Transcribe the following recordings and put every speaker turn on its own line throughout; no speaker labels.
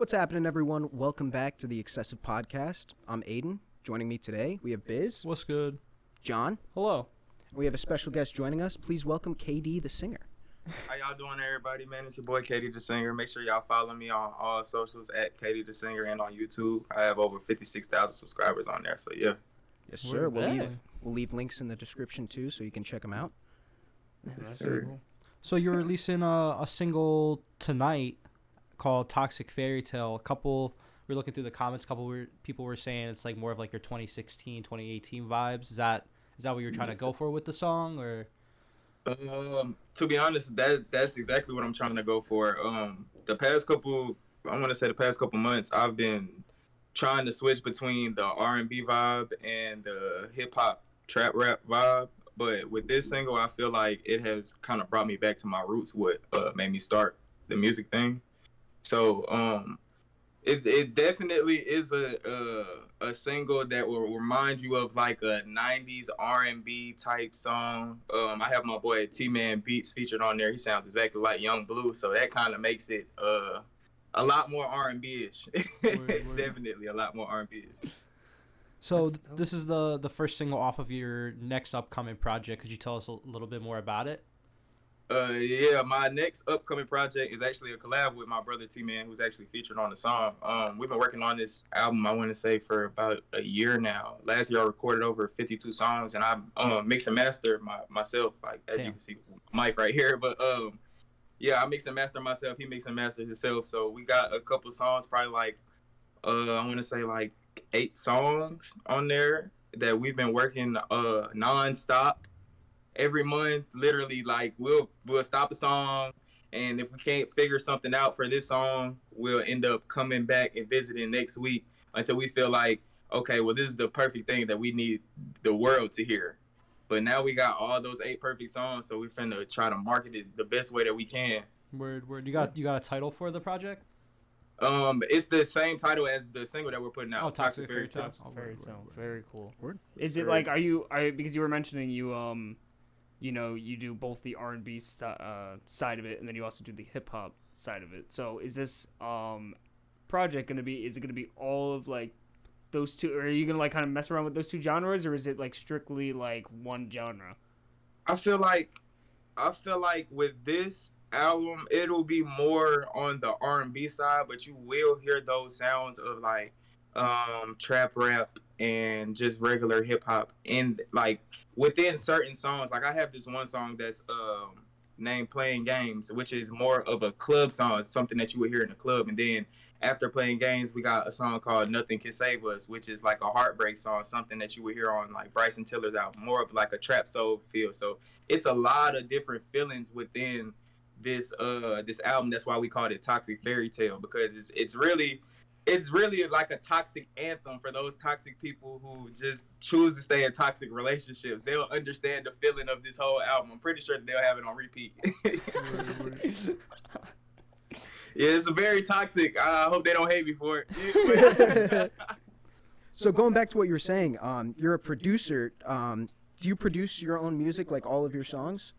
What's happening, everyone? Welcome back to the Excessive Podcast. I'm Aiden. Joining me today, we have Biz.
What's good?
John.
Hello.
We have a special guest joining us. Please welcome KDTheSinger.
How y'all doing, everybody? Man, it's your boy KDTheSinger. Make sure y'all follow me on all socials at KDTheSinger and on YouTube. I have over 56,000 subscribers on there, so yeah.
Yes, sir. We'll leave links in the description too, so you can check them out.
Yes, sir.
Cool. So you're releasing a single tonight called Toxic Fairytale. We're looking through the comments. People were saying it's like more of like your 2016, 2018 vibes. Is that what you're trying to go for with the song, or?
To be honest, that's exactly what I'm trying to go for. The past couple months, I've been trying to switch between the R&B vibe and the hip hop trap rap vibe. But with this single, I feel like it has kind of brought me back to my roots, what made me start the music thing. So it definitely is a single that will remind you of like a 90s R&B type song. I have my boy T-Man Beats featured on there. He sounds exactly like Young Blue, so that kind of makes it a lot more R&B-ish. Definitely a lot more R&B-ish.
So this is the first single off of your next upcoming project. Could you tell us a little bit more about it?
Yeah, my next upcoming project is actually a collab with my brother T-Man, who's actually featured on the song. We've been working on this album, I want to say, for about a year now. Last year I recorded over 52 songs, and I mix and master myself, like as you can see, Mike right here. But yeah, I mix and master myself. He mix and masters himself. So we got a couple songs, probably like I want to say like 8 songs on there that we've been working nonstop. Every month, literally, like we'll stop a song, and if we can't figure something out for this song, we'll end up coming back and visiting next week until we feel like, okay, well, this is the perfect thing that we need the world to hear. But now we got all those 8 perfect songs, so we're finna try to market it the best way that we can.
Word. You got a title for the project?
It's the same title as the single that we're putting out.
Oh, Toxic Fairytale.
Fairytale. Very cool.
Word.
Is it like because you were mentioning you do both the R&B side of it, and then you also do the hip hop side of it. So is this project gonna be all of like those two, or are you gonna like kind of mess around with those two genres, or is it like strictly like one genre?
I feel like with this album, it'll be more on the R&B side, but you will hear those sounds of like trap rap and just regular hip hop in like within certain songs. Like I have this one song that's named Playing Games, which is more of a club song, something that you would hear in a club. And then after Playing Games, we got a song called Nothing Can Save Us, which is like a heartbreak song, something that you would hear on like Bryson Tiller's album, more of like a trap soul feel. So it's a lot of different feelings within this album. That's why we called it Toxic Fairytale, because it's really like a toxic anthem for those toxic people who just choose to stay in toxic relationships. They'll understand the feeling of this whole album. I'm pretty sure they'll have it on repeat. Yeah, it's a very toxic. I hope they don't hate me for it.
So going back to what you were saying, you're a producer. Do you produce your own music, like all of your songs?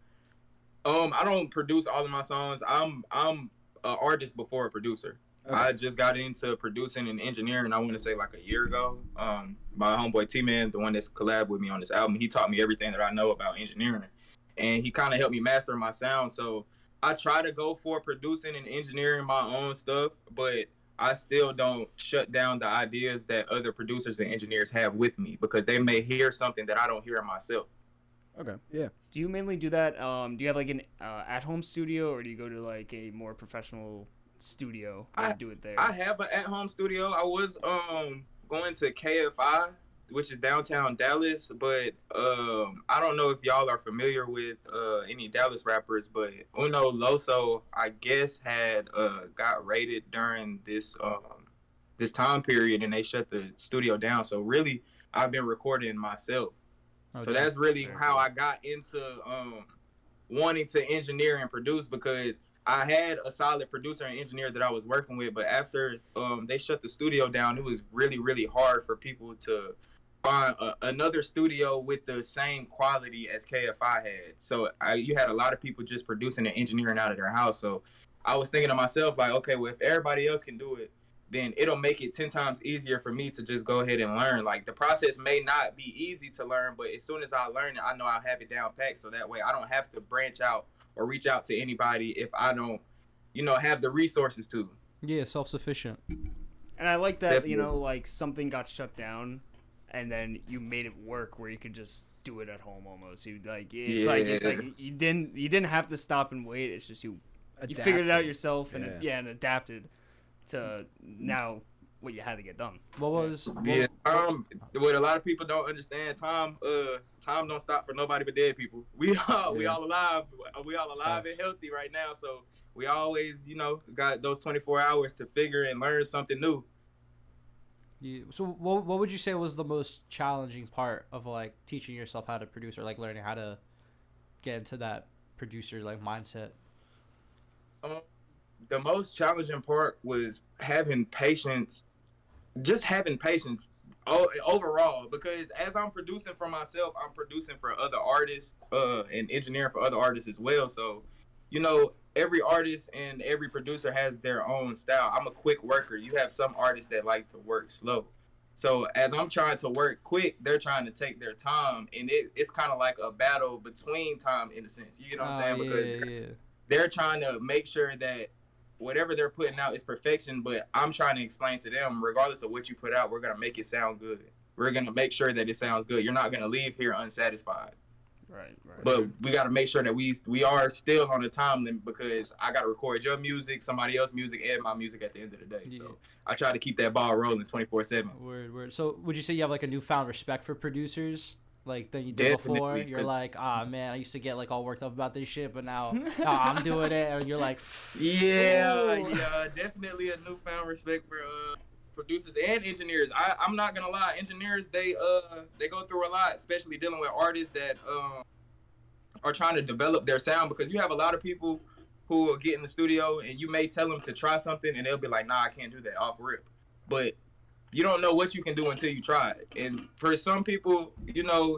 I don't produce all of my songs. I'm an artist before a producer. Okay. I just got into producing and engineering, I want to say like a year ago. My homeboy T-Man, the one that's collabed with me on this album, he taught me everything that I know about engineering. And he kind of helped me master my sound. So I try to go for producing and engineering my own stuff, but I still don't shut down the ideas that other producers and engineers have with me, because they may hear something that I don't hear myself.
Okay, yeah.
Do you mainly do that? Do you have like an at-home studio, or do you go to like a more professional studio and do it there?
I have an at-home studio. I was going to KFI, which is downtown Dallas, but I don't know if y'all are familiar with any Dallas rappers, but Uno Loso, I guess, had got raided during this time period, and they shut the studio down. So really, I've been recording myself. Okay. So that's really how I got into wanting to engineer and produce, because I had a solid producer and engineer that I was working with, but after they shut the studio down, it was really, really hard for people to find another studio with the same quality as KFI had. So you had a lot of people just producing and engineering out of their house. So I was thinking to myself, like, okay, well, if everybody else can do it, then it'll make it 10 times easier for me to just go ahead and learn. Like the process may not be easy to learn, but as soon as I learn it, I know I'll have it down packed. So that way I don't have to branch out or reach out to anybody if I don't, have the resources to.
Yeah, self-sufficient.
And I like that,
Definitely.
like something got shut down and then you made it work where you could just do it at home almost. You it's like you didn't have to stop and wait. It's just you figured it out yourself and and adapted to now what you had to get done.
Yeah, what a lot of people don't understand, time don't stop for nobody but dead people. We all alive and healthy right now, so we always got those 24 hours to figure and learn something new.
Yeah. So what would you say was the most challenging part of like teaching yourself how to produce, or like learning how to get into that producer like mindset?
The most challenging part was having patience, overall, because as I'm producing for myself, I'm producing for other artists and engineering for other artists as well. So, every artist and every producer has their own style. I'm a quick worker. You have some artists that like to work slow. So as I'm trying to work quick, they're trying to take their time, and it's kind of like a battle between time in a sense. You know what I'm saying? Because they're trying to make sure that whatever they're putting out is perfection, but I'm trying to explain to them, regardless of what you put out, we're going to make it sound good. We're going to make sure that it sounds good. You're not going to leave here unsatisfied.
Right.
But we got to make sure that we are still on the time limit, because I got to record your music, somebody else's music, and my music at the end of the day. Yeah. So I try to keep that ball rolling 24/7.
Word. So would you say you have like a newfound respect for producers? Like than you did
Definitely.
Before? You're like, man, I used to get like all worked up about this shit, but now I'm doing it, and you're like,
yeah, definitely a newfound respect for producers and engineers. I'm not gonna lie, engineers they go through a lot, especially dealing with artists that are trying to develop their sound, because you have a lot of people who will get in the studio and you may tell them to try something and they'll be like, nah, I can't do that off rip. But you don't know what you can do until you try it. And for some people,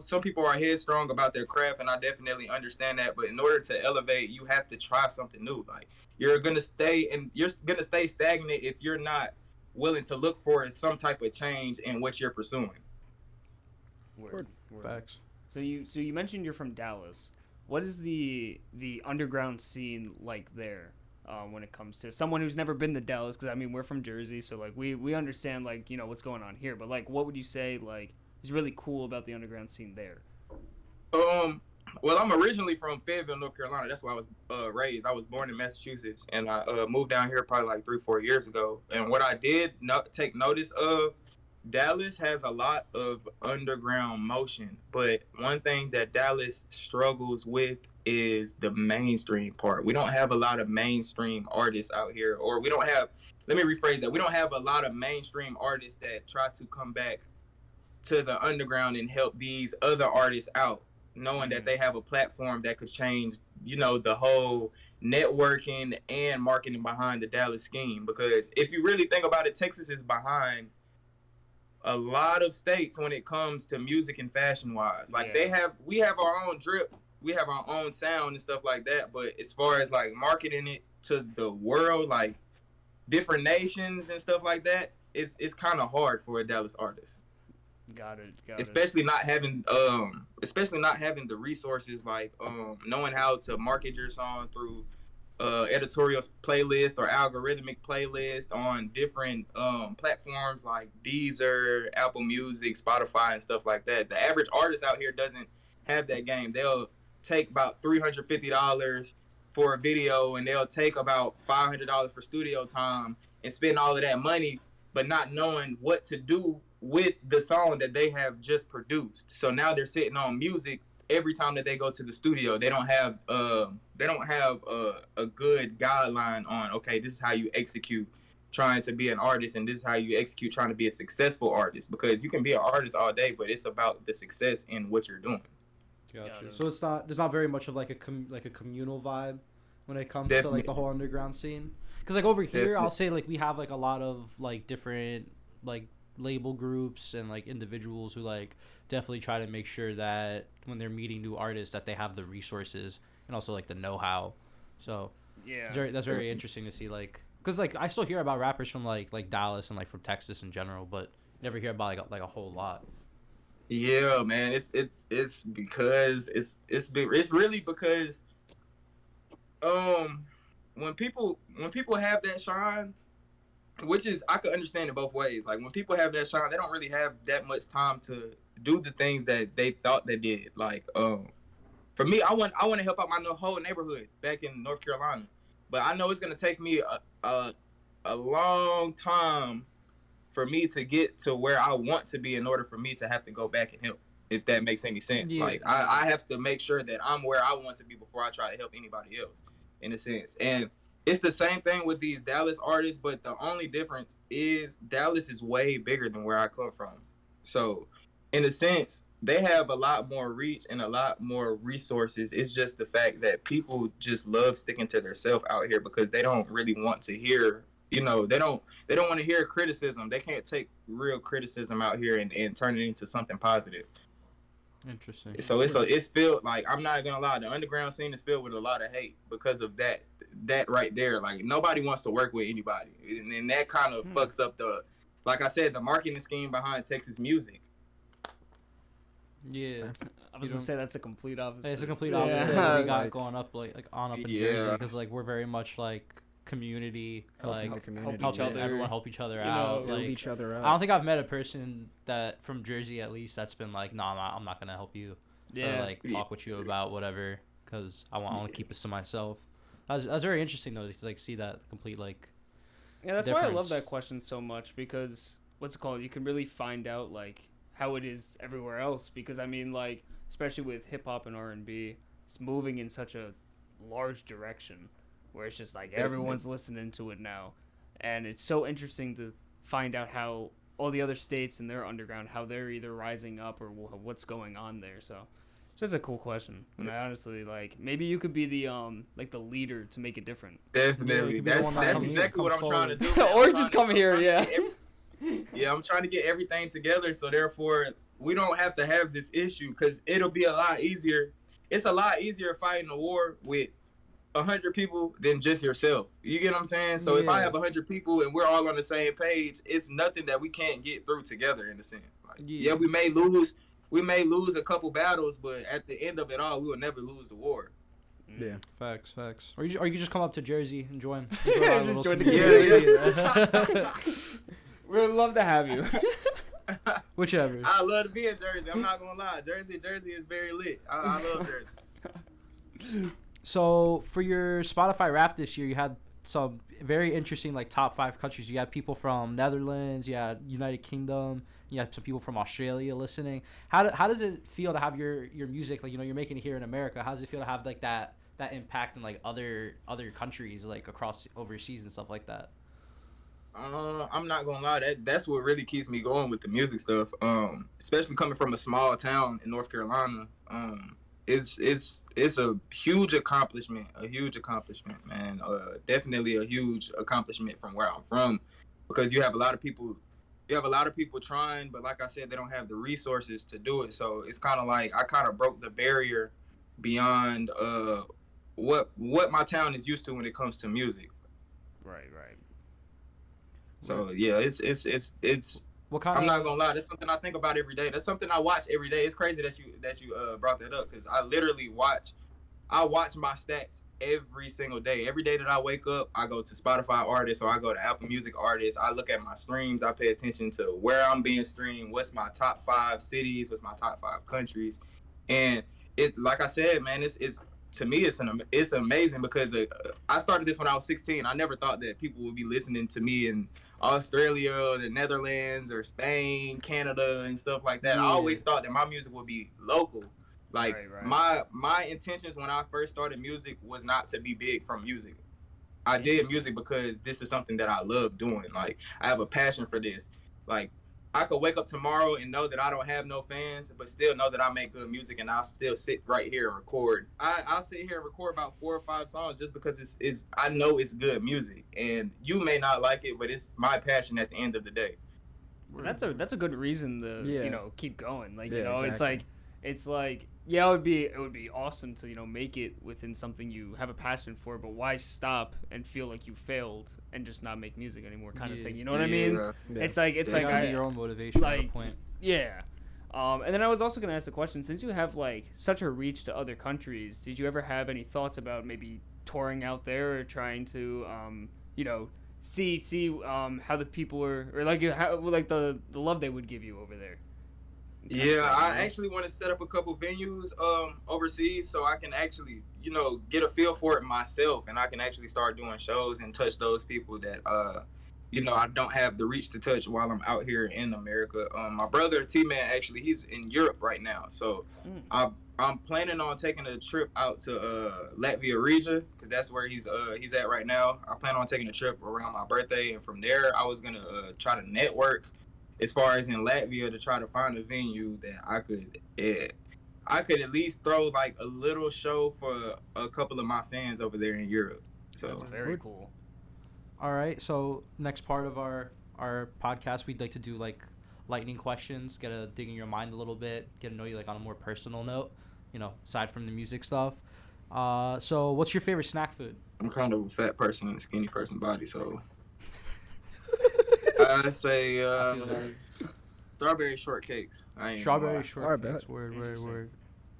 some people are headstrong about their craft, and I definitely understand that. But in order to elevate, you have to try something new. Like you're gonna stay stagnant if you're not willing to look for some type of change in what you're pursuing.
Word.
Facts.
So you mentioned you're from Dallas. What is the underground scene like there? When it comes to someone who's never been to Dallas, because I mean we're from Jersey, so like we understand like what's going on here, but like what would you say like is really cool about the underground scene there?
Well, I'm originally from Fayetteville, North Carolina. That's where I was raised. I was born in Massachusetts, and I moved down here probably like 3-4 years ago. And what I did take notice of, Dallas has a lot of underground motion, but one thing that Dallas struggles with is the mainstream part. We don't have a lot of mainstream artists out here, or we don't have, let me rephrase that, we don't have a lot of mainstream artists that try to come back to the underground and help these other artists out, knowing that they have a platform that could change, the whole networking and marketing behind the Dallas scheme. Because if you really think about it, Texas is behind a lot of states when it comes to music and fashion wise. Like we have our own drip, we have our own sound and stuff like that, but as far as like marketing it to the world, like different nations and stuff like that, it's kind of hard for a Dallas artist.
Got it.
Especially not having the resources, like knowing how to market your song through editorial playlist or algorithmic playlist on different platforms like Deezer, Apple Music, Spotify, and stuff like that. The average artist out here doesn't have that game. They'll take about $350 for a video, and they'll take about $500 for studio time and spend all of that money, but not knowing what to do with the song that they have just produced. So now they're sitting on music every time that they go to the studio. They don't have a good guideline on, okay, this is how you execute trying to be an artist, and this is how you execute trying to be a successful artist. Because you can be an artist all day, but it's about the success in what you're doing.
Gotcha. So there's not very much of like a communal vibe when it comes
Definitely.
to like the whole underground scene. Because like over here,
Definitely.
I'll say like we have like a lot of like different like label groups and like individuals who like definitely try to make sure that when they're meeting new artists that they have the resources and also like the know-how. So
Yeah,
that's very interesting to see. Like, Because like I still hear about rappers from like Dallas and like from Texas in general, but never hear about like a whole lot.
Yeah, man, it's because it's really because when people have that shine, which is I could understand it both ways. Like when people have that shine, they don't really have that much time to do the things that they thought they did. Like for me, I want to help out my whole neighborhood back in North Carolina, but I know it's gonna take me a long time for me to get to where I want to be in order for me to have to go back and help. If that makes any sense.
Yeah.
Like I have to make sure that I'm where I want to be before I try to help anybody else, in a sense. And it's the same thing with these Dallas artists, but the only difference is Dallas is way bigger than where I come from. So in a sense, they have a lot more reach and a lot more resources. It's just the fact that people just love sticking to themselves out here because they don't really want to hear, they don't want to hear criticism. They can't take real criticism out here and turn it into something positive.
Interesting.
So it's filled, like, I'm not gonna lie, the underground scene is filled with a lot of hate because of that right there. Like nobody wants to work with anybody, and that kind of fucks up like I said, the marketing scheme behind Texas music.
Yeah,
I was gonna say that's a complete opposite.
it's a complete opposite of what we got
Like,
going up on up in Jersey, because like we're very much like community,
Helping
like
the community,
help each other.
everyone help each other
You
out.
know,
build
Like,
each other up.
I don't think I've met a person that from Jersey at least that's been like, no, I'm not gonna help you.
Yeah.
Or like talk with you about whatever, because I want to keep this to myself. That's very interesting though to like see that complete like.
Yeah, that's why I love
difference.
that question so much, because what's it called? You can really find out like how it is everywhere else, because I mean, like, especially with hip hop and R&B, it's moving in such a large direction where it's just like everyone's listening to it now, and it's so interesting to find out how all the other states and their underground, how they're either rising up or what's going on there. So it's just a cool question, and I honestly, like, maybe you could be the like the leader to make it different.
Definitely,
you could be the one that
that's
comes-
exactly what I'm
comes
trying to do.
forward.
Man.
Or
I'm
just
trying
come here, yeah.
Yeah, I'm trying to get everything together, so therefore we don't have to have this issue, because it'll be a lot easier. It's a lot easier fighting a war with 100 people than just yourself. You get what I'm saying? So if I
Yeah.
have 100 people and we're all on the same page, it's nothing that we can't get through together, in a sense. Like,
Yeah.
we may lose a couple battles, but at the end of it all, we will never lose the war.
Yeah.
Facts. Or you can just come up to Jersey and join.
Yeah,
our
just
little
join the
community.
We'd love to have you.
Whichever.
I love to be in Jersey. I'm not gonna lie. Jersey is very lit. I love Jersey.
So for your Spotify rap this year, you had some very interesting like top 5 countries. You had people from Netherlands, you had United Kingdom, you had some people from Australia listening. How does it feel to have your music, like, you're making it here in America? How does it feel to have like that impact in like other countries, like across overseas and stuff like that?
I'm not gonna lie, that's what really keeps me going with the music stuff. Especially coming from a small town in North Carolina. It's a huge accomplishment, man. Definitely a huge accomplishment from where I'm from, because you have a lot of people trying, but like I said, they don't have the resources to do it. So it's kind of like I kind of broke the barrier beyond what my town is used to when it comes to music.
Right.
So yeah, it's
What kind
I'm
of
not gonna lie, that's something I think about every day. That's something I watch every day. It's crazy that you brought that up, because I literally watch my stats every single day. Every day that I wake up, I go to Spotify artists, or I go to Apple Music artists. I look at my streams. I pay attention to where I'm being streamed. What's my top 5 cities? What's my top 5 countries? And it, like I said, man, it's to me, it's amazing, because I started this when I was 16. I never thought that people would be listening to me in Australia, the Netherlands, or Spain, Canada, and stuff like that.
Yeah.
I always thought that my music would be local. Like,
Right.
my intentions when I first started music was not to be big from music. I did music because this is something that I love doing. Like, I have a passion for this. Like, I could wake up tomorrow and know that I don't have no fans, but still know that I make good music, and I'll still sit right here and record. I'll sit here and record about 4 or 5 songs just because it's I know it's good music, and you may not like it, but it's my passion at the end of the day.
That's a good reason to
Yeah.
keep going. Like,
Yeah,
it's
exactly.
like yeah, it would be awesome to, you know, make it within something you have a passion for, but why stop and feel like you failed and just not make music anymore kind of
Yeah.
thing. You know what I mean?
Yeah.
It's like
You gotta be your own motivation at a
like,
point.
yeah. And then I was also going to ask the question, since you have like such a reach to other countries, did you ever have any thoughts about maybe touring out there or trying to, you know, see how the people are, or like how, like the love they would give you over there?
Yeah, I actually want to set up a couple venues overseas so I can actually, you know, get a feel for it myself, and I can actually start doing shows and touch those people that you know, I don't have the reach to touch while I'm out here in America. My brother T-Man, actually, he's in Europe right now, so I'm planning on taking a trip out to Latvia Riga, because that's where he's at right now. I plan on taking a trip around my birthday, and from there I was gonna try to network as far as in Latvia to try to find a venue that I could at least throw like a little show for a couple of my fans over there in Europe. So
That's very cool.
All right, so next part of our podcast, we'd like to do like lightning questions, get to dig in your mind a little bit, get to know you like on a more personal note, you know, aside from the music stuff. So what's your favorite snack food?
I'm kind of a fat person and a skinny person body, so I'd say strawberry shortcakes.
Strawberry
Alright,
shortcakes.
bet.
Word.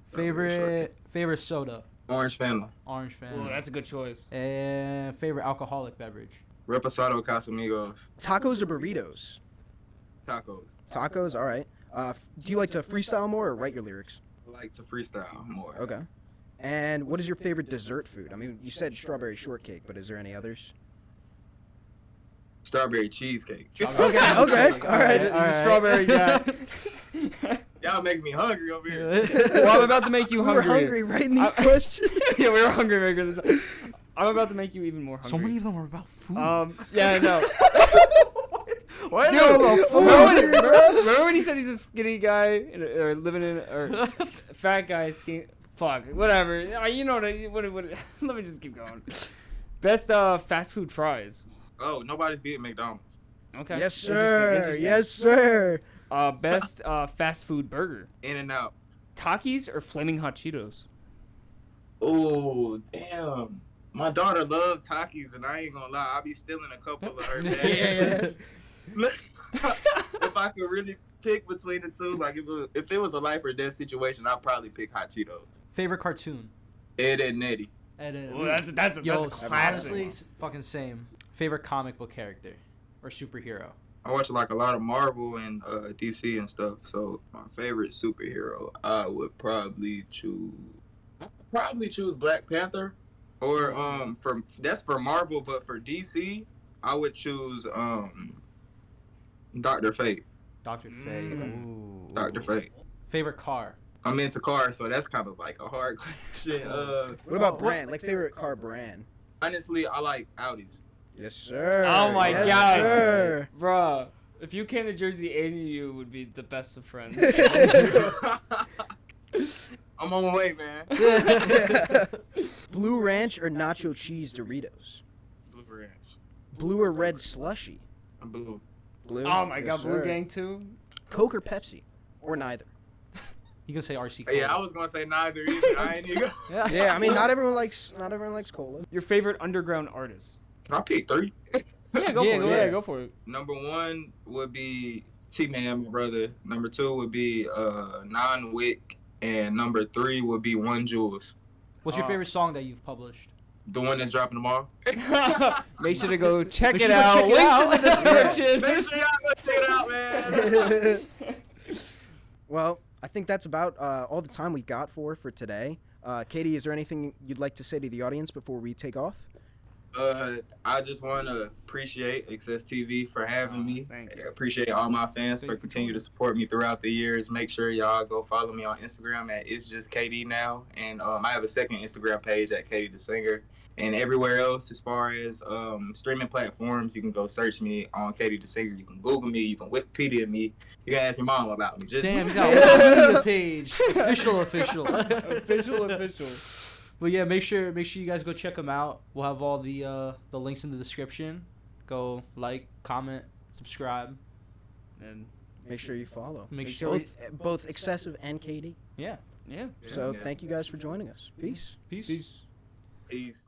Strawberry
Favorite soda?
Orange Fanta,
Orange
Oh,
Fanta.
that's a good choice.
And favorite alcoholic beverage?
Reposado Casamigos,
Tacos or burritos?
tacos.
Tacos, all right. Do you like to freestyle more or write your lyrics?
I like to freestyle more.
Okay. And what is your favorite dessert food? I mean, you said strawberry shortcake, but is there any others?
Strawberry cheesecake.
Okay, all right.
He's a strawberry guy.
Y'all make me hungry over here.
Well, I'm about to make you
We were
hungry.
hungry writing these questions.
Yeah, we were hungry making this. I'm about to make you even more hungry.
So many of them are about food.
Yeah, I know.
What?
Dude, remember when he said he's a skinny guy or living in or fat guy skinny? Fuck, whatever. You know what? Let me just keep going. Best fast food fries.
Oh, nobody's beating McDonald's.
Okay.
Yes,
Interesting,
sir.
interesting.
Yes, sir.
Best fast food burger.
In and out.
Takis or flaming hot Cheetos?
Oh, damn. My daughter loved Takis, and I ain't gonna lie, I'll be stealing a couple of her dads. If I could really pick between the two, like if it was a life or death situation, I'd probably pick hot Cheetos.
Favorite cartoon?
Ed, Ed and Eddie.
Well, that's a classic.
honestly, fucking same. Favorite comic book character or superhero?
I watch like a lot of Marvel and DC and stuff. So my favorite superhero, I would probably choose Black Panther, or that's for Marvel, but for DC, I would choose Dr. Fate.
Dr. Fate. Ooh.
Dr. Fate.
Favorite car?
I'm into cars, so that's kind of like a hard question.
What about brand? Like favorite car brand?
Honestly, I like Audis.
Yes, sir.
Oh my
Yes,
God.
sir.
Bruh, if you came to Jersey, any of you would be the best of friends.
I'm on my way, man.
Blue Ranch or nacho cheese Doritos?
Blue Ranch.
Blue or red slushy?
Blue.
Blue.
Oh my
Yes,
God, Blue
sir.
Gang too.
Coke or Pepsi? Or neither?
You can say RC.
Yeah, I was gonna say neither either. I ain't even.
Yeah, I mean, not everyone likes cola.
Your favorite underground artist?
Can I pick 3?
Yeah, go for it. Yeah, go for it.
Number 1 would be T-Man, my brother. Number 2 would be Non-Wick. And number 3 would be One Jules.
What's your favorite song that you've published?
The one that's dropping tomorrow.
Make sure to go check
Make
it
sure to
out.
check it
Links
out.
in the description.
Make sure y'all go check it out, man.
Well, I think that's about all the time we got for today. Katie, is there anything you'd like to say to the audience before we take off?
I just want to appreciate Access TV for having me.
Thank you.
I appreciate all my fans for continuing to support me throughout the years. Make sure y'all go follow me on Instagram at It's Just KD Now. And I have a second Instagram page at KDTheSinger. And everywhere else, as far as streaming platforms, you can go search me on KDTheSinger. You can Google me. You can Wikipedia me. You can ask your mom about me. Just
Damn, he's got a Wikipedia page. Official.
Official.
But yeah, make sure you guys go check them out. We'll have all the links in the description. Go like, comment, subscribe,
And
Make sure you follow.
Make sure
Both Excessive and Katie.
yeah.
Yeah.
So thank you guys for joining us. Peace.
Peace.
Peace.